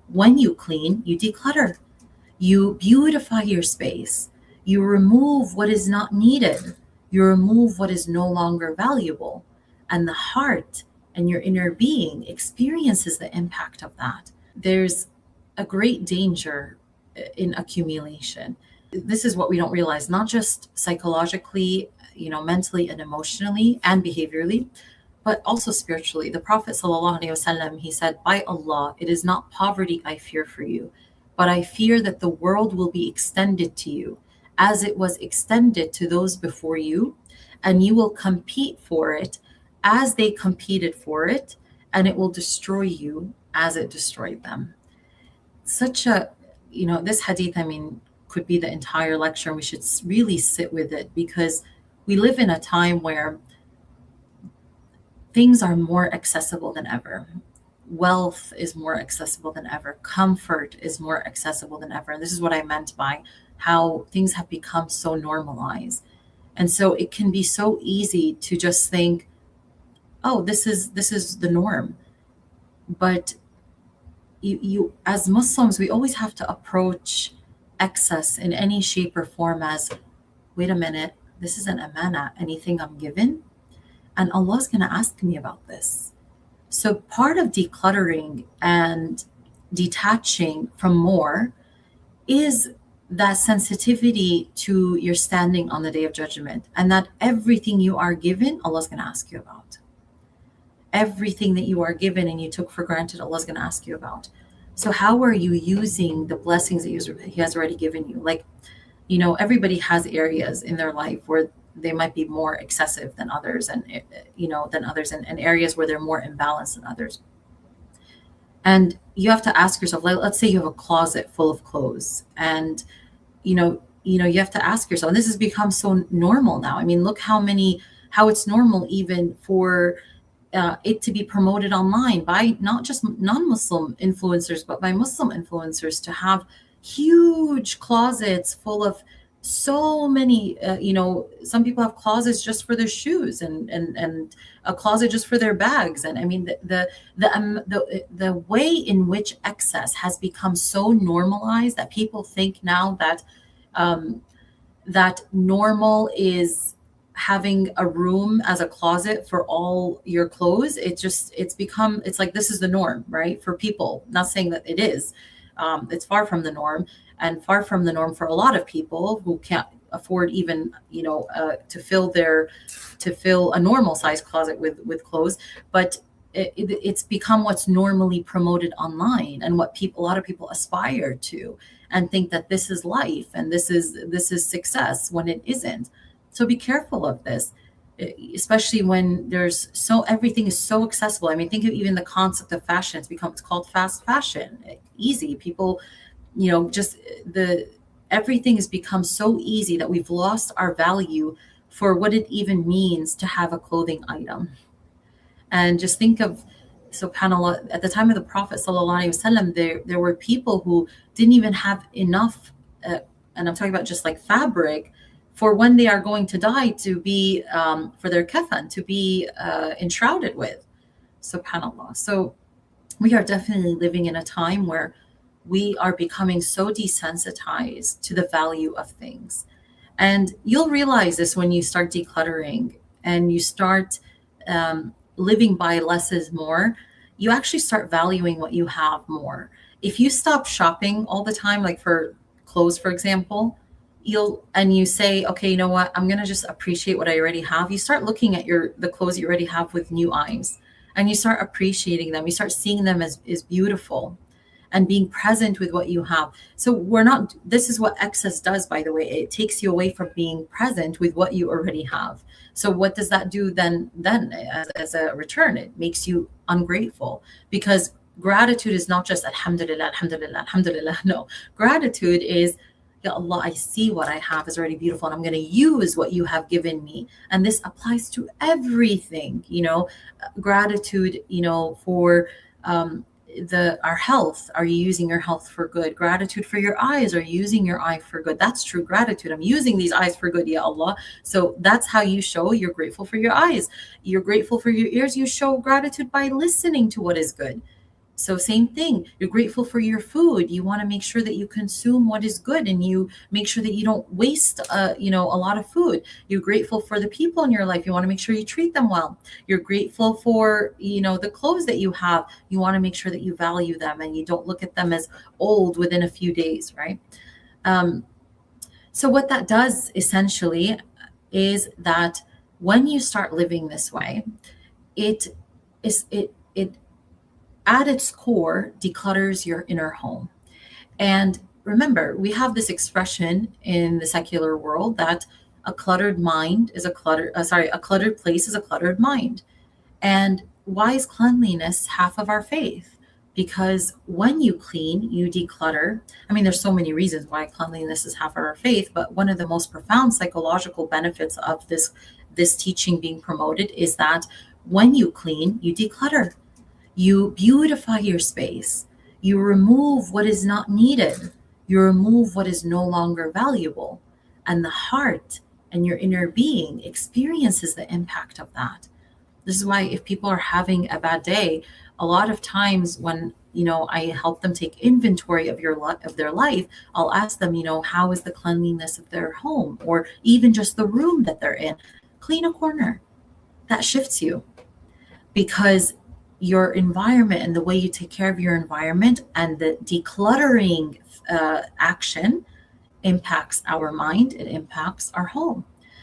When you clean, you declutter, you beautify your space, you remove what is not needed, you remove what is no longer valuable. And the heart and your inner being experiences the impact of that. There's a great danger in accumulation. This is what we don't realize, not just psychologically, mentally and emotionally and behaviorally, but also spiritually. The Prophet sallallahu alaihi wasallam, he said, "By Allah, it is not poverty I fear for you, but I fear that the world will be extended to you as it was extended to those before you, and you will compete for it as they competed for it, and it will destroy you as it destroyed them." Such a, this hadith, I mean, could be the entire lecture, and we should really sit with it, because we live in a time where things are more accessible than ever. Wealth is more accessible than ever. Comfort is more accessible than ever. And this is what I meant by how things have become so normalized. And so it can be so easy to just think, oh, this is the norm. But you as Muslims, we always have to approach excess in any shape or form as, wait a minute, this is an amana, anything I'm given, and Allah's going to ask me about this. So part of decluttering and detaching from more is that sensitivity to your standing on the Day of Judgment, and that everything you are given, Allah's going to ask you about. Everything that you are given and you took for granted, Allah's going to ask you about. So how are you using the blessings that He has already given you? Like, everybody has areas in their life where they might be more excessive than others, and and areas where they're more imbalanced than others. And you have to ask yourself, like, let's say you have a closet full of clothes, and you have to ask yourself, and this has become so normal now. I mean, look how it's normal even for it to be promoted online by not just non-Muslim influencers, but by Muslim influencers, to have huge closets full of so many, some people have closets just for their shoes, and a closet just for their bags. And I mean, the way in which excess has become so normalized that people think now that that normal is having a room as a closet for all your clothes. It's like, this is the norm, right? For people, not saying that it is. It's far from the norm, and far from the norm for a lot of people who can't afford even, to fill a normal size closet with clothes. But it's become what's normally promoted online, and what a lot of people aspire to, and think that this is life and this is success, when it isn't. So be careful of this, especially when everything is so accessible. I mean, think of even the concept of fashion. It's called fast fashion, easy. People, everything has become so easy that we've lost our value for what it even means to have a clothing item. And just think of, subhanAllah, at the time of the Prophet sallallahu alaihi wasallam, there were people who didn't even have enough, and I'm talking about just like fabric, for when they are going to die, to be for their kafan, to be enshrouded with. SubhanAllah. So we are definitely living in a time where we are becoming so desensitized to the value of things. And you'll realize this when you start decluttering and you start living by less is more. You actually start valuing what you have more. If you stop shopping all the time, like for clothes, for example, you say, okay, you know what, I'm going to just appreciate what I already have. You start looking at the clothes you already have with new eyes, and you start appreciating them. You start seeing them as beautiful, and being present with what you have. So this is what excess does, by the way. It takes you away from being present with what you already have. So what does that do then as a return? It makes you ungrateful, because gratitude is not just alhamdulillah, alhamdulillah, alhamdulillah. No, gratitude is, Ya Allah, I see what I have is already beautiful, and I'm going to use what you have given me. And this applies to everything, gratitude, for our health. Are you using your health for good? Gratitude for your eyes. Are you using your eye for good? That's true gratitude. I'm using these eyes for good, Ya Allah. So that's how you show you're grateful for your eyes. You're grateful for your ears. You show gratitude by listening to what is good. So same thing, you're grateful for your food. You want to make sure that you consume what is good and you make sure that you don't waste, a lot of food. You're grateful for the people in your life. You want to make sure you treat them well. You're grateful for, the clothes that you have. You want to make sure that you value them and you don't look at them as old within a few days, right? Um, so what that does essentially is that when you start living this way, it it at its core declutters your inner home. And remember, we have this expression in the secular world that a cluttered mind is a cluttered place is a cluttered mind. And why is cleanliness half of our faith? Because when you clean, you declutter. I mean, there's so many reasons why cleanliness is half of our faith, but one of the most profound psychological benefits of this teaching being promoted is that when you clean, you declutter. You beautify your space. You remove what is not needed. You remove what is no longer valuable. And the heart and your inner being experiences the impact of that. This is why if people are having a bad day, a lot of times when I help them take inventory of their life, I'll ask them, how is the cleanliness of their home, or even just the room that they're in. Clean a corner. That shifts you, because your environment and the way you take care of your environment and the decluttering action impacts our mind, it impacts our home.